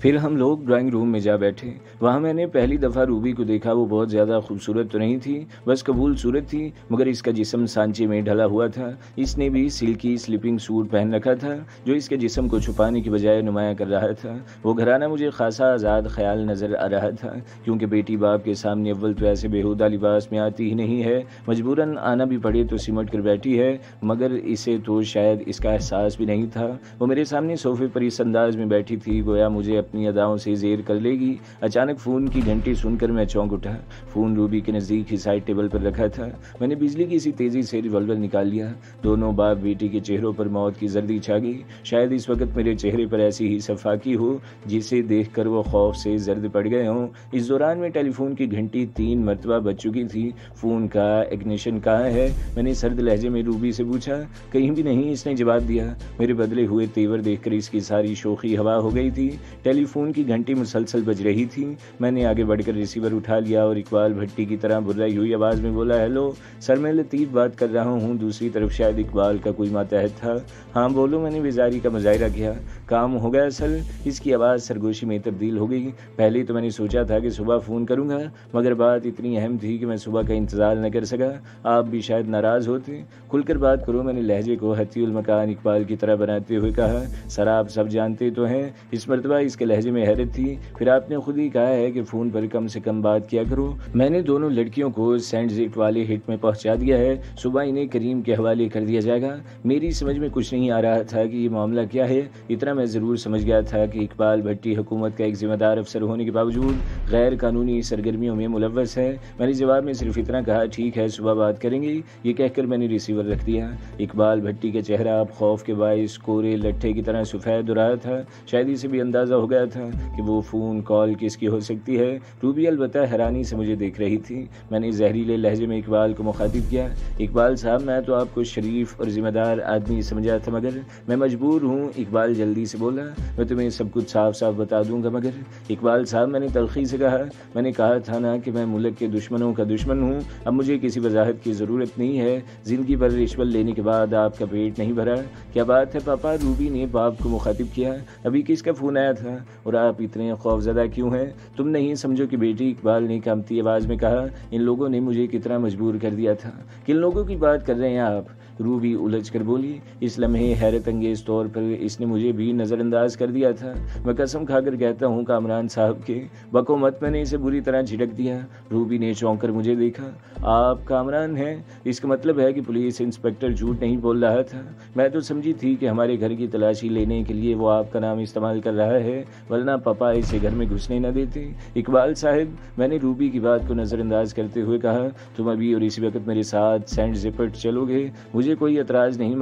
پھر ہم لوگ ڈرائنگ روم میں جا بیٹھے۔ وہاں میں نے پہلی دفعہ روبی کو دیکھا۔ وہ بہت زیادہ خوبصورت تو نہیں تھی، بس قبول صورت تھی، مگر اس کا جسم سانچے میں ڈھلا ہوا تھا۔ اس نے بھی سلکی سلیپنگ سوٹ پہن رکھا تھا جو اس کے جسم کو چھپانے کی بجائے نمایاں کر رہا تھا۔ وہ گھرانہ مجھے خاصا آزاد خیال نظر آ رہا تھا، کیونکہ بیٹی باپ کے سامنے اول تو ایسے بیہودہ لباس میں آتی ہی نہیں ہے، مجبوراً آنا بھی پڑے تو سمٹ کر بیٹھی ہے، مگر اسے تو شاید اس کا احساس بھی نہیں تھا۔ وہ میرے سامنے صوفے پر اس انداز میں بیٹھی تھی گویا مجھے اپنی اداؤں سے زیر کر لے گی۔ اچانک فون کی گھنٹی سن کر میں چونک اٹھا۔ فون روبی کے نزدیک ہی سائڈ ٹیبل پر رکھا تھا۔ میں نے بجلی کی سی تیزی سے ریوالور نکال لیا۔ دونوں باپ بیٹی کے چہروں پر موت کی زردی چھا گئی۔ شاید اس وقت میرے چہرے پر ایسی ہی صفاقی ہو جسے دیکھ کر وہ خوف سے زرد پڑ گئے ہوں۔ اس دوران میں ٹیلی فون کی گھنٹی 3 مرتبہ بج چکی تھی۔ فون کا اگنیشن کہاں ہے؟ میں نے سرد لہجے میں روبی سے پوچھا۔ کہیں بھی نہیں، اس نے جواب دیا۔ میرے بدلے ہوئے تیور دیکھ کر اس کی ساری شوخی ہوا ہو گئی تھی۔ ٹیلی فون کی گھنٹی مسلسل بج رہی تھی۔ میں نے آگے بڑھ کر ریسیور اٹھا لیا اور اقبال بھٹی کی طرح بھرائی ہوئی آواز میں بولا، ہیلو سر، میں لطیف بات کر رہا ہوں۔ دوسری طرف شاید اقبال کا کوئی ماتحت تھا۔ ہاں بولو، میں نے بیزاری کا مظاہرہ کیا۔ کام ہو گیا سر؟ اس کی آواز سرگوشی میں تبدیل ہو گئی۔ پہلے تو میں نے سوچا تھا کہ صبح فون کروں گا، مگر بات اتنی اہم تھی کہ میں صبح کا انتظار نہ کر سکا۔ آپ بھی شاید ناراض ہوتے۔ کھل کر بات کرو، میں نے لہجے کو حتی المکان اقبال کی طرح بناتے ہوئے کہا۔ سر آپ سب جانتے تو ہیں۔ اس مرتبہ اس کے لہجے میں حیرت تھی۔ پھر آپ نے خود ہی کہا ہے کہ فون پر کم سے کم بات کیا کرو۔ میں نے دونوں لڑکیوں کو سینٹ زیٹ والے ہٹ میں پہنچا دیا ہے، صبح انہیں کریم کے حوالے کر دیا جائے گا۔ میری سمجھ میں کچھ نہیں آ رہا تھا کہ یہ معاملہ کیا ہے۔ اتنا میں ضرور سمجھ گیا تھا کہ اقبال بھٹی حکومت کا ایک ذمہ دار افسر ہونے کے باوجود غیر قانونی سرگرمیوں میں ملوث ہے۔ میں نے جواب میں صرف اتنا کہا، ٹھیک ہے صبح بات کریں گے۔ یہ کہہ کر میں نے ریسیور رکھ دیا۔ اقبال بھٹی کا چہرہ اب خوف کے باعث کورے لٹھے کی طرح سفید ہو رہا تھا۔ شاید اسے بھی اندازہ ہو گیا تھا کہ وہ فون کال کس کی ہو سکتی ہے۔ روبی البتہ حیرانی سے مجھے دیکھ رہی تھی۔ میں نے زہریلے لہجے میں اقبال کو مخاطب کیا، اقبال صاحب میں تو آپ کو شریف اور ذمہ دار آدمی سمجھا تھا، مگر میں مجبور ہوں۔ اقبال جلدی سے بولا، میں تمہیں سب کچھ صاف صاف بتا دوں گا، مگر اقبال صاحب میں نے تلخی سے کہا، میں نے کہا تھا نا کہ میں ملک کے دشمنوں کا دشمن ہوں۔ اب مجھے کسی وضاحت کی ضرورت نہیں ہے۔ زندگی بھر رشوت لینے کے بعد آپ کا پیٹ نہیں بھرا؟ کیا بات ہے پاپا؟ روبی نے باپ کو مخاطب کیا۔ ابھی کس کا فون آیا تھا اور آپ اتنے خوفزدہ کیوں ہیں؟ تم نہیں سمجھو کہ بیٹی، اقبال نے کانپتی آواز میں کہا، ان لوگوں نے مجھے کتنا مجبور کر دیا تھا۔ کن لوگوں کی بات کر رہے ہیں آپ؟ روبی الجھ کر بولی۔ اس لمحے حیرت انگیز طور پر اس نے مجھے بھی نظر انداز کر دیا تھا۔ میں قسم کھا کر کہتا ہوں کامران صاحب کے۔ بکو مت، میں نے اسے بری طرح جھٹک دیا۔ روبی نے چونک کر مجھے دیکھا۔ آپ کامران ہیں؟ اس کا مطلب ہے کہ پولیس انسپکٹر جھوٹ نہیں بول رہا تھا۔ میں تو سمجھی تھی کہ ہمارے گھر کی تلاشی لینے کے لیے وہ آپ کا نام استعمال کر رہا ہے، ورنہ پاپا اسے گھر میں گھسنے نہ دیتے۔ اقبال صاحب، میں نے روبی کی بات کو نظر انداز کرتے ہوئے کہا، تم ابھی اور اسی وقت میرے ساتھ سینٹ زپٹ چلو گے؟ مجھے کوئی اعتراض نہیں،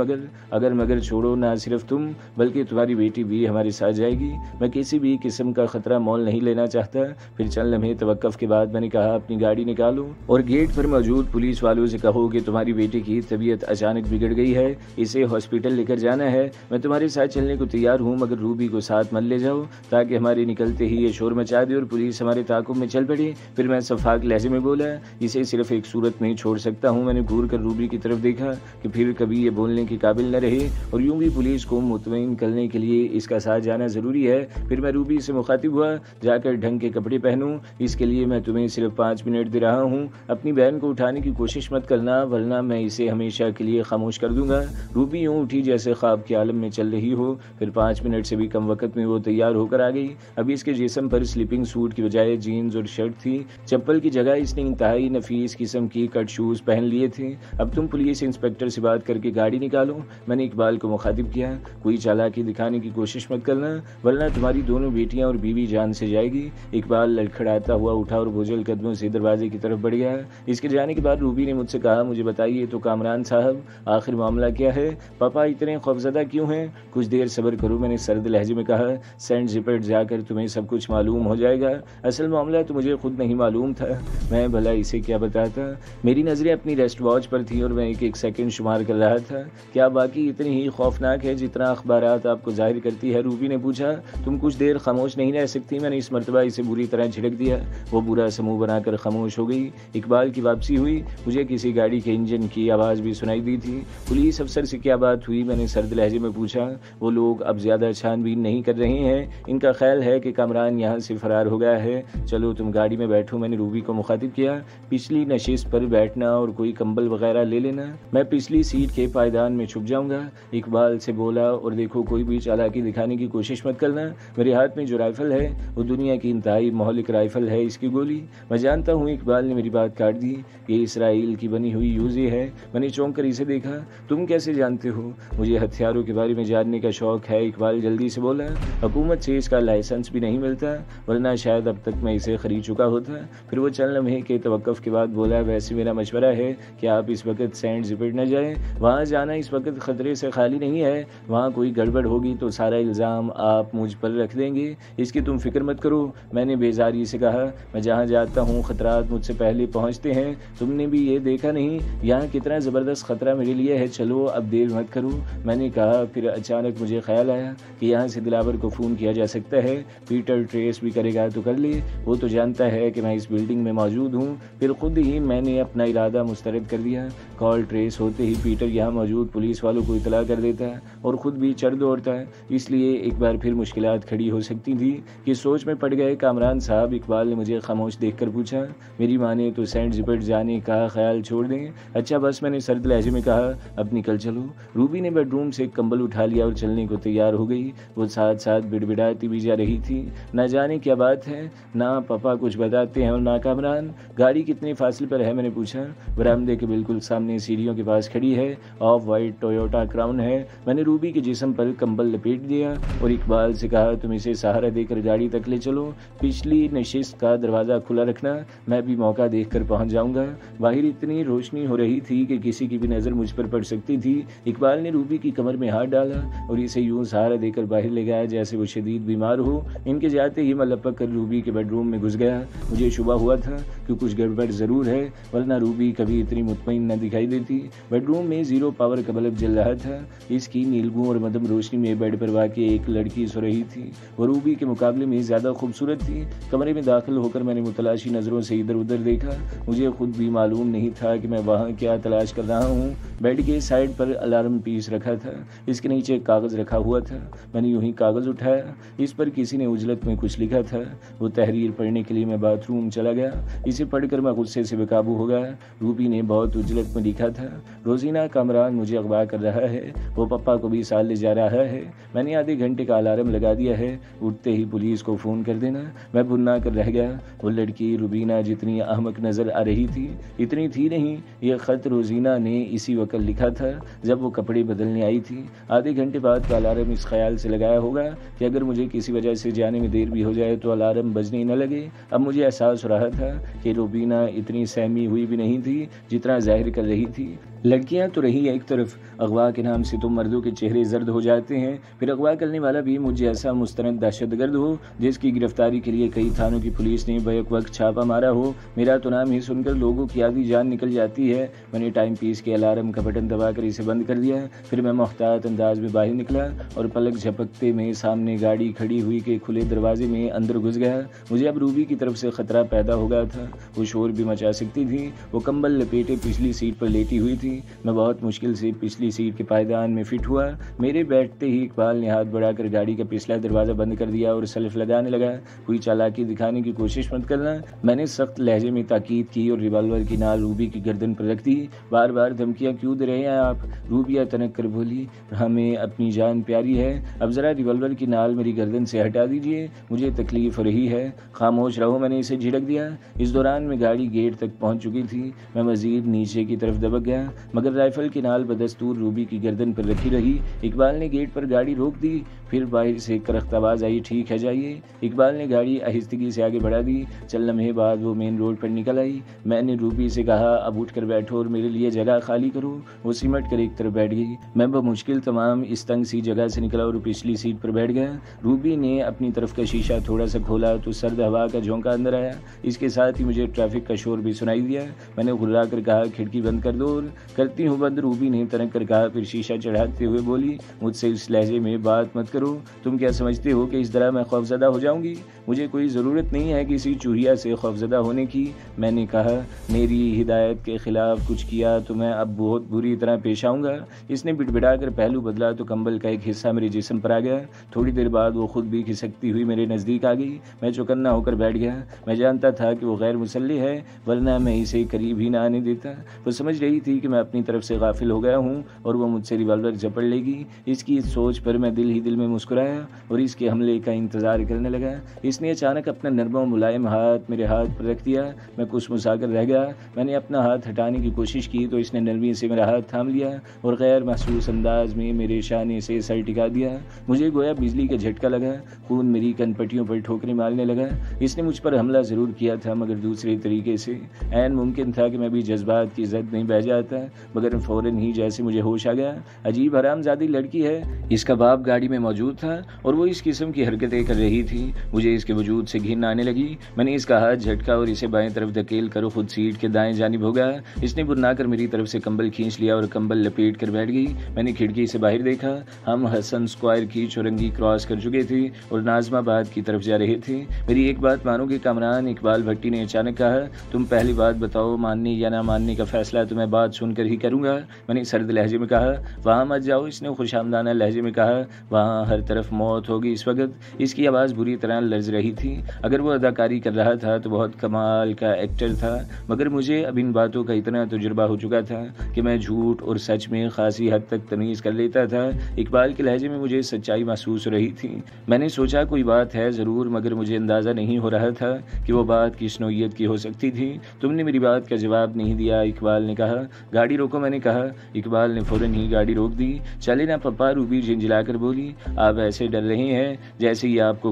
مگر چھوڑو، نہ صرف تم بلکہ تمہاری بیٹی بھی ہمارے ساتھ جائے گی۔ میں کسی بھی قسم کا خطرہ مول نہیں لینا چاہتا۔ پھر چند لمحے توقف کے بعد میں نے کہا، اپنی گاڑی نکالو اور گیٹ پر موجود پولیس والوں سے کہو کہ تمہاری بیٹی کی طبیعت اچانک بگڑ گئی ہے، اسے ہاسپٹل لے کر جانا ہے۔ میں تمہارے ساتھ چلنے کو تیار ہوں، مگر روبی کو ساتھ مت لے جاؤ تاکہ ہمارے نکلتے ہی یہ شور مچا دے اور پولیس ہمارے تعاقب میں چل پڑے۔ پھر میں شفاق لہجے میں بولا، اسے صرف ایک صورت میں چھوڑ سکتا ہوں۔ میں نے گھور کر روبی کی طرف دیکھا کہ پھر کبھی یہ بولنے کے قابل نہ رہے، اور یوں بھی پولیس کو مطمئن کرنے کے لیے اس کا ساتھ جانا ضروری ہے۔ پھر میں روبی سے مخاطب ہوا، جا کر ڈھنگ کے کپڑے پہنوں، اس کے لیے میں تمہیں صرف 5 منٹ دے رہا ہوں۔ اپنی بہن کو اٹھانے کی کوشش مت کرنا، ورنہ میں اسے ہمیشہ کے لیے خاموش کر دوں گا۔ روبی یوں اٹھی جیسے خواب کے عالم میں چل رہی ہو۔ پھر 5 منٹ سے بھی کم وقت میں وہ تیار ہو کر آ گئی۔ اب اس کے جسم پر سلیپنگ سوٹ کی بجائے جینز اور شرٹ تھی۔ چپل کی جگہ اس نے انتہائی نفیس قسم کی کٹ شوز پہن لیے تھے۔ اب تم پولیس انسپکٹر سے بات کر کے گاڑی نکالو، میں نے اقبال کو مخاطب کیا۔ کوئی چالاکی دکھانے کی کوشش مت کرنا، ورنہ تمہاری دونوں بیٹیاں اور بیوی جان سے جائے گی۔ اقبال لڑکھڑاتا ہوا اٹھا اور بوجھل قدموں سے دروازے کی طرف بڑھ گیا۔ اس کے جانے کے بعد روبی نے مجھ سے کہا، مجھے بتائیے تو کامران صاحب، آخر معاملہ کیا ہے؟ پاپا اتنے خوفزدہ کیوں ہیں؟ کچھ دیر صبر کرو، میں نے سرد لہجے میں کہا، سینٹ زپٹ جا کر تمہیں سب کچھ معلوم ہو جائے گا۔ اصل معاملہ تو مجھے خود نہیں معلوم تھا، میں بھلا اسے کیا بتاتا۔ میری نظریں اپنی ریسٹ واچ پر تھیں اور میں ایک ایک سیکنڈ شمار کر رہا تھا۔ کیا باقی اتنی ہی خوفناک ہے جتنا اخبارات آپ کو ظاہر کرتی ہے؟ روبی نے پوچھا۔ تم کچھ دیر خاموش نہیں رہ سکتی؟ میں نے اس مرتبہ اسے بری طرح جھڑک دیا۔ وہ برا سا منہ بنا کر خاموش ہو گئی۔ اقبال کی واپسی ہوئی۔ مجھے کسی گاڑی کے انجن کی آواز بھی سنائی دی تھی۔ پولیس افسر سے کیا بات ہوئی؟ میں نے سرد لہجے میں پوچھا۔ وہ لوگ اب زیادہ چھان بین نہیں کر رہے ہیں، ان کا خیال ہے کہ کامران یہاں سے فرار ہو گیا ہے، چلو تم گاڑی میں بیٹھو۔ میں نے روبی کو مخاطب کیا، پچھلی نشست پر بیٹھنا اور کوئی کمبل وغیرہ لے لینا، میں پچھلی سیٹ کے پائیدان میں چھپ جاؤں گا۔ اقبال سے بولا، اور دیکھو کوئی بھی چالاکی دکھانے کی کوشش مت کرنا، میرے ہاتھ میں جو رائفل ہے وہ دنیا کی انتہائی مہلک رائفل ہے، اس کی گولی میں جانتا ہوں۔ اقبال نے میری بات کاٹ دی، یہ اسرائیل کی بنی ہوئی یوزی ہے۔ میں نے چونک کر اسے دیکھا، تم کیسے جانتے ہو؟ مجھے ہتھیاروں کے بارے میں جاننے کا شوق ہے، اقبال جلدی سے بولا۔ حکومت سے اس کا لائسنس بھی نہیں ملتا، ورنہ شاید اب تک میں اسے خرید چکا ہوتا۔ پھر وہ چند لمحے کے توقف کے بعد بولا، ویسے میرا مشورہ ہے کہ آپ اس وقت سینٹ زپٹ نہ جائیں، وہاں جانا اس وقت خطرے سے خالی نہیں ہے، وہاں کوئی گڑبڑ ہوگی تو سارا الزام آپ مجھ پر رکھ دیں گے، اس کی تم فکر مت کرو۔ میں نے بیزاری سے کہا، میں جہاں جاتا ہوں خطرات مجھ سے پہلے پہنچتے ہیں، تم نے بھی یہ دیکھا نہیں یہاں کتنا زبردست خطرہ میرے لیے ہے، چلو اب دیر مت کرو۔ میں نے کہا، پھر اچانک مجھے خیال آیا کہ یہاں سے دلاور کو فون کیا جا سکتا ہے، پیٹر ٹریس بھی کرے گا تو کر لے، وہ تو جانتا ہے کہ میں اس بلڈنگ میں موجود ہوں۔ پھر خود ہی میں نے اپنا ارادہ مسترد کر دیا، کال ٹریس ہوتے ہی پیٹر یہاں موجود پولیس والوں کو اطلاع کر دیتا ہے اور خود بھی چڑھ دوڑتا ہے، اس لیے ایک بار پھر مشکلات کھڑی ہو سکتی تھی کہ سوچ میں پڑ گئے کامران صاحب۔ اقبال نے مجھے خاموش دیکھ کر پوچھا، میری مانے تو سینٹ زپٹ جانے کا خیال چھوڑ دیں؟ اچھا بس، میں نے سرد لہجے میں کہا، اب نکل چلو۔ روبی نے بیڈ روم سے کمبل اٹھا لیا اور چلنے کو تیار ہو گئی، وہ ساتھ ساتھ بڑبڑاتی بھی جا رہی تھی، نہ جانے کیا بات ہے، نہ پاپا کچھ بتاتے ہیں اور نہ کامران۔ گاڑی کتنے فاصلے پر ہے؟ میں نے پوچھا۔ برآمدے کے بالکل سامنے سیڑھیوں کے پاس کھڑی ہے، آف وائٹ ٹویوٹا کراؤن ہے۔ میں نے روبی کے جسم پر کمبل لپیٹ دیا اور اقبال سے کہا، تم اسے سہارا دے کر گاڑی تک لے چلو، پچھلی نشست کا دروازہ کھلا رکھنا، میں بھی موقع دیکھ کر پہنچ جاؤں گا۔ باہر اتنی روشنی ہو رہی تھی کہ کسی کی بھی نظر مجھ پر پڑ سکتی تھی۔ اقبال نے روبی کی کمر میں ہاتھ ڈالا اور اسے یوں سہارا دے کر باہر لے گیا جیسے وہ شدید بیمار ہو۔ ان کے جاتے ہی میں لپک کر روبی کے بیڈ روم میں گھس گیا۔ مجھے شبہ ہوا تھا کہ کچھ گڑبڑ ضرور ہے، ورنہ روبی کبھی اتنی مطمئن نہ دکھائی دیتی۔ بیڈ روم میں 0 پاور کا بلب جل رہا تھا، اس کی نیلگوں اور مدھم روشنی میں بیڈ پر واقع ایک لڑکی سو رہی تھی، وہ روبی کے مقابلے میں زیادہ خوبصورت تھی۔ کمرے میں داخل ہو کر میں نے متلاشی نظروں سے ادھر ادھر دیکھا، مجھے خود بھی معلوم نہیں تھا کہ میں وہاں کیا تلاش کر رہا ہوں۔ بیڈ کے سائڈ پر الارم پیس رکھا تھا، اس کے نیچے کاغذ رکھا ہوا تھا، میں نے یوں ہی کاغذ اٹھایا، اس پر کسی نے اجلت میں کچھ لکھا تھا۔ وہ تحریر پڑھنے کے لیے میں باتھ روم چلا گیا، اسے پڑھ کر میں غصے سے بے قابو ہو گیا۔ روبی نے بہت اجلت میں لکھا تھا، روزینہ کامران مجھے اغوا کر رہا ہے، وہ پپا کو بھی ساتھ لے جا رہا ہے، میں نے آدھے گھنٹے کا الارم لگا دیا ہے، اٹھتے ہی پولیس کو فون کر دینا۔ میں بھنا کر رہ گیا، وہ لڑکی روبینہ جتنی احمق نظر آ رہی تھی اتنی تھی نہیں۔ یہ خط روزینہ نے اسی وقت لکھا تھا جب وہ کپڑے بدلنے آئی تھی۔ آدھے گھنٹے بعد کا الارم اس خیال سے لگایا ہوگا کہ اگر مجھے کسی وجہ سے جانے میں دیر بھی ہو جائے تو الارم بجنے نہ لگے۔ اب مجھے احساس ہو رہا تھا کہ روبینہ اتنی سہمی ہوئی بھی نہیں تھی جتنا ظاہر کر رہی تھی۔ لڑکیاں تو رہی ایک طرف، اغوا کے نام سے تو مردوں کے چہرے زرد ہو جاتے ہیں، پھر اغوا کرنے والا بھی مجھ جیسا مستند دہشت گرد ہو جس کی گرفتاری کے لیے کئی تھانوں کی پولیس نے بیک وقت چھاپا مارا ہو۔ میرا تو نام ہی سن کر لوگوں کی آدھی جان نکل جاتی ہے۔ میں نے ٹائم پیس کے الارم کا بٹن دبا کر اسے بند کر دیا، پھر میں محتاط انداز میں باہر نکلا اور پلک جھپکتے میں سامنے گاڑی کھڑی ہوئی کے کھلے دروازے میں اندر گھس گیا۔ مجھے اب روبی کی طرف سے خطرہ پیدا ہو گیا تھا، وہ شور بھی مچا سکتی تھی، وہ کمبل لپیٹے پچھلی سیٹ پر لیٹی ہوئی تھی۔ میں بہت مشکل سے پچھلی سیٹ کے پائیدان میں فٹ ہوا۔ میرے بیٹھتے ہی اقبال نے ہاتھ بڑھا کر گاڑی کا پچھلا دروازہ بند کر دیا اور سیلف لگانے لگا، کوئی چالاکی دکھانے کی کوشش مت کرنا۔ میں نے سخت لہجے میں تاکید کی اور ریوالور کی نال روبی کی گردن پر رکھ دی۔ بار بار دھمکیاں کیوں دے رہے ہیں آپ؟ روبیہ تنک کر بولی، ہمیں اپنی جان پیاری ہے، اب ذرا ریوالور کی نال میری گردن سے ہٹا دیجیے، مجھے تکلیف ہو رہی ہے۔ خاموش رہو، میں نے اسے جھڑک دیا۔ اس دوران میں گاڑی گیٹ تک پہنچ چکی تھی، میں مزید نیچے کی طرف دبک گیا، مگر رائفل کی نال بدستور روبی کی گردن پر رکھی رہی۔ اقبال نے گیٹ پر گاڑی روک دی، پھر باہر سے کرخت آواز آئی، ٹھیک ہے جائیے۔ اقبال نے گاڑی آہستگی سے آگے بڑھا دی، چند لمحے بعد وہ مین روڈ پر نکل آئی۔ میں نے روبی سے کہا، اب اٹھ کر بیٹھو اور میرے لیے جگہ خالی کرو۔ وہ سمٹ کر ایک طرف بیٹھ گئی، میں بمشکل تمام اس تنگ سی جگہ سے نکلا اور پچھلی سیٹ پر بیٹھ گیا۔ روبی نے اپنی طرف کا شیشہ تھوڑا سا کھولا تو سرد ہوا کا جھونکا اندر آیا، اس کے ساتھ ہی مجھے ٹریفک کا شور بھی سنائی دیا۔ میں نے گھرا کر کہا، کھڑکی بند کر دو اور کرتی ہوں بند، روبی نے تنک کر کہا، پھر شیشہ چڑھاتے ہوئے بولی، مجھ سے اس لہجے میں بات مت کرو، تم کیا سمجھتے ہو کہ اس طرح میں خوفزدہ ہو جاؤں گی؟ مجھے کوئی ضرورت نہیں ہے کسی چوہیا سے خوفزدہ ہونے کی۔ میں نے کہا، میری ہدایت کے خلاف کچھ کیا تو میں اب بہت بری طرح پیش آؤں گا۔ اس نے بڑبڑا کر پہلو بدلا تو کمبل کا ایک حصہ میرے جسم پر آ گیا۔ تھوڑی دیر بعد وہ خود بھی کھسکتی ہوئی میرے نزدیک آ گئی۔ میں چوکنا ہو کر بیٹھ گیا۔ میں جانتا تھا کہ وہ غیر مسلح ہے، ورنہ میں اسے قریب ہی نہ آنے دیتا۔ وہ سمجھ رہی تھی کہ میں اپنی طرف سے غافل ہو گیا ہوں اور وہ مجھ سے ریوالور جھپڑ لے گی۔ اس کی سوچ پر میں دل ہی دل میں مسکرایا اور اس کے حملے کا انتظار کرنے لگا۔ اس نے اچانک اپنا نرم و ملائم ہاتھ میرے ہاتھ پر رکھ دیا۔ میں کچھ مسا کر رہ گیا۔ میں نے اپنا ہاتھ ہٹانے کی کوشش کی تو اس نے نرمی سے میرا ہاتھ تھام لیا اور غیر محسوس انداز میں میرے شانے سے سر ٹکا دیا۔ مجھے گویا بجلی کا جھٹکا لگا، خون میری کن پٹیوں پر ٹھوکریں مارنے لگا۔ اس نے مجھ پر حملہ ضرور کیا تھا مگر دوسرے طریقے سے۔ عین ممکن تھا کہ میں بھی جذبات کی زد میں بہہ جاتا، مگر فوراً ہی جیسے مجھے ہوش آ گیا۔ عجیب حرام زادی لڑکی ہے، اس کا باپ گاڑی میں موجود تھا اور وہ اس قسم کی حرکتیں کر رہی تھی۔ مجھے اس کے وجود سے گھن آنے لگی۔ میں نے اس کا ہاتھ جھٹکا اور اسے بائیں طرف دھکیل کر خود سیٹ کے دائیں جانب ہو گیا۔ اس نے برنا کر میری طرف سے کمبل کھینچ لیا اور کمبل لپیٹ کر بیٹھ گئی۔ میں نے کھڑکی سے باہر دیکھا، ہم ہسن اسکوائر کی چورنگی کراس کر چکے تھے اور ناظم آباد کی طرف جا رہے تھے۔ میری ایک بات مانو گے کامران، اقبال بھٹی نے اچانک کہا، تم پہلی بات بتاؤ، ماننے یا نہ ماننے کا فیصلہ تو میں بات سن کر ہی کروں گا۔ میں نے سرد لہجے میں کہا، وہاں مت جاؤ۔ اس نے خوش آمدانہ لہجے میں کہا، وہاں ہر طرف موت ہوگی اس وقت۔ اس کی آواز بری طرح لرز رہی تھی۔ اگر وہ اداکاری کر رہا تھا تو بہت کمال کا ایکٹر تھا، مگر مجھے اب ان باتوں کا اتنا تجربہ ہو چکا تھا کہ میں جھوٹ اور سچ میں خاصی حد تک تمیز کر لیتا تھا۔ اقبال کے لہجے میں مجھے سچائی محسوس ہو رہی تھی۔ میں نے سوچا کوئی بات ہے ضرور، مگر مجھے اندازہ نہیں ہو رہا تھا کہ وہ بات کس نوعیت کی ہو سکتی تھی۔ تم نے میری بات کا جواب نہیں دیا، اقبال نے کہا۔ گاڑی روکو، میں نے کہا۔ اقبال نے فوراً ہی گاڑی روک دی۔ چلے نا پپا، روبی جھنجھلا کر بولی، آپ ایسے ڈر رہے ہیں جیسے یہ آپ کو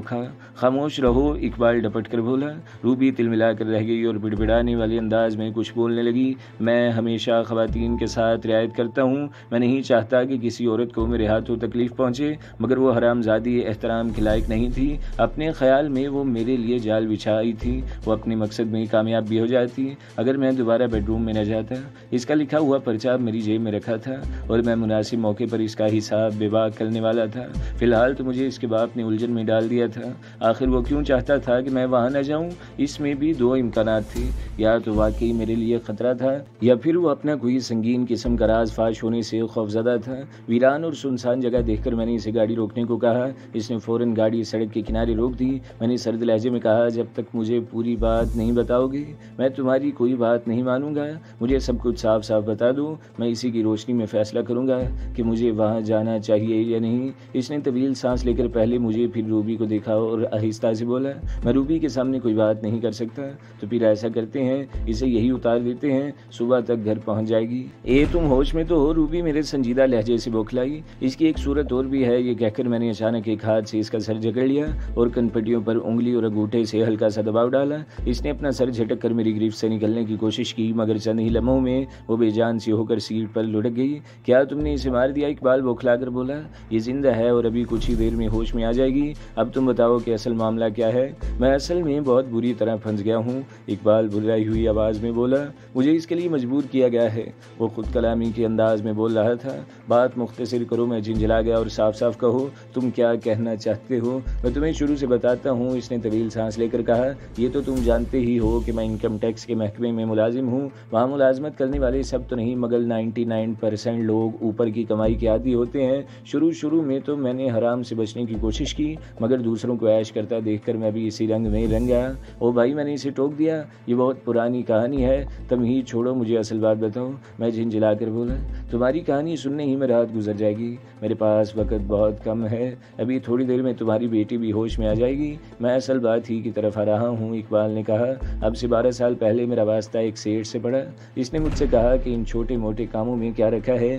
خاموش رہو، اقبال ڈپٹ کر بولا۔ روبی تل ملا کر رہ گئی اور بڑبڑانے والے انداز میں کچھ بولنے لگی۔ میں ہمیشہ خواتین کے ساتھ رعایت کرتا ہوں، میں نہیں چاہتا کہ کسی عورت کو میرے ہاتھوں تکلیف پہنچے، مگر وہ حرامزادی احترام کے لائق نہیں تھی۔ اپنے خیال میں وہ میرے لیے جال بچھائی تھی، وہ اپنے مقصد میں کامیاب بھی ہو جاتی اگر میں دوبارہ بیڈ روم میں نہ جاتا۔ اس کا لکھا ہوا پرچہ میری جیب میں رکھا تھا اور میں مناسب موقع پر اس کا حساب بے باک کرنے والا تھا۔ فی الحال تو مجھے اس کے باپ نے الجھن میں ڈال دیا تھا۔ آخر وہ کیوں چاہتا تھا کہ میں وہاں نہ جاؤں؟ اس میں بھی دو امکانات تھے، یا تو واقعی میرے لیے خطرہ تھا یا پھر وہ اپنا کوئی سنگین قسم کا راز فاش ہونے سے خوفزدہ تھا۔ ویران اور سنسان جگہ دیکھ کر میں نے اسے گاڑی روکنے کو کہا۔ اس نے فوراً گاڑی سڑک کے کنارے روک دی۔ میں نے سرد لہجے میں کہا، جب تک مجھے پوری بات نہیں بتاؤ گے میں تمہاری کوئی بات نہیں مانوں گا۔ مجھے سب کچھ صاف صاف بتا دو، میں اسی کی روشنی میں فیصلہ کروں گا کہ مجھے وہاں جانا چاہیے یا نہیں۔ اس نے طویل سانس لے کر پہلے مجھے پھر روبی کو دیکھا اور آہستہ سے بولا، میں روبی کے سامنے کوئی بات نہیں کر سکتا، تو پھر ایسا کرتے ہیں، اسے یہی اتار دیتے ہیں، صبح تک گھر پہنچ جائے گی۔ تم ہوش میں تو ہو؟ روبی میرے سنجیدہ لہجے سے بوکھلائی۔ اس کی ایک صورت اور بھی ہے، یہ کہہ کر میں نے اچانک ایک ہاتھ سے اس کا سر جکڑ لیا اور کن پٹیوں پر انگلی اور انگوٹھے سے ہلکا سا دباؤ ڈالا۔ اس نے اپنا سر جھٹک کر میری گرفت سے نکلنے کی کوشش کی، مگر چند ہی لمحوں میں وہ بے جان سی ہو کر سیٹ پر لڑک گئی۔ کیا تم نے اسے مار دیا؟ اقبال بوکھلا کر بولا۔ یہ زندہ ہے اور ابھی کچھ ہی دیر میں ہوش میں آ جائے گی۔ اب تم بتاؤ کہ اصل معاملہ کیا ہے؟ میں اصل میں بہت بری طرح پھنس گیا ہوں، اقبال بھرائی ہوئی آواز میں بولا۔ مجھے اس کے لیے مجبور کیا گیا ہے۔ وہ خود کلامی کے انداز میں بول رہا تھا۔ بات مختصر کرو، میں جھنجھلا گیا، اور صاف صاف کہو تم کیا کہنا چاہتے ہو۔ میں تمہیں شروع سے بتاتا ہوں، اس نے طویل سانس لے کر کہا۔ یہ تو تم جانتے ہی ہو کہ میں انکم ٹیکس کے محکمے میں ملازم ہوں۔ وہاں ملازمت کرنے والے سب تو نہیں، مگر 99% لوگ اوپر کی کمائی کے عادی ہوتے ہیں۔ شروع میں تو میں نے حرام سے بچنے کی کوشش کی، مگر دوسروں کو عیش کرتا دیکھ کر میں بھی اسی رنگ میں رنگ گیا۔ او بھائی، میں نے اسے ٹوک دیا، یہ بہت پرانی کہانی ہے، تم ہی چھوڑو، مجھے اصل بات بتاؤ۔ میں جھنجھلا کر بولا، تمہاری کہانی سننے ہی میں رات گزر جائے گی، میرے پاس وقت بہت کم ہے، ابھی تھوڑی دیر میں تمہاری بیٹی بھی ہوش میں آ جائے گی، میں اصل بات ہی کی طرف آ رہا ہوں۔ اقبال نے کہا، اب سے 12 سال پہلے میرا واسطہ ایک سیٹ سے پڑا۔ اس نے مجھ سے کہا کہ ان چھوٹے موٹے کاموں میں کیا رکھا ہے،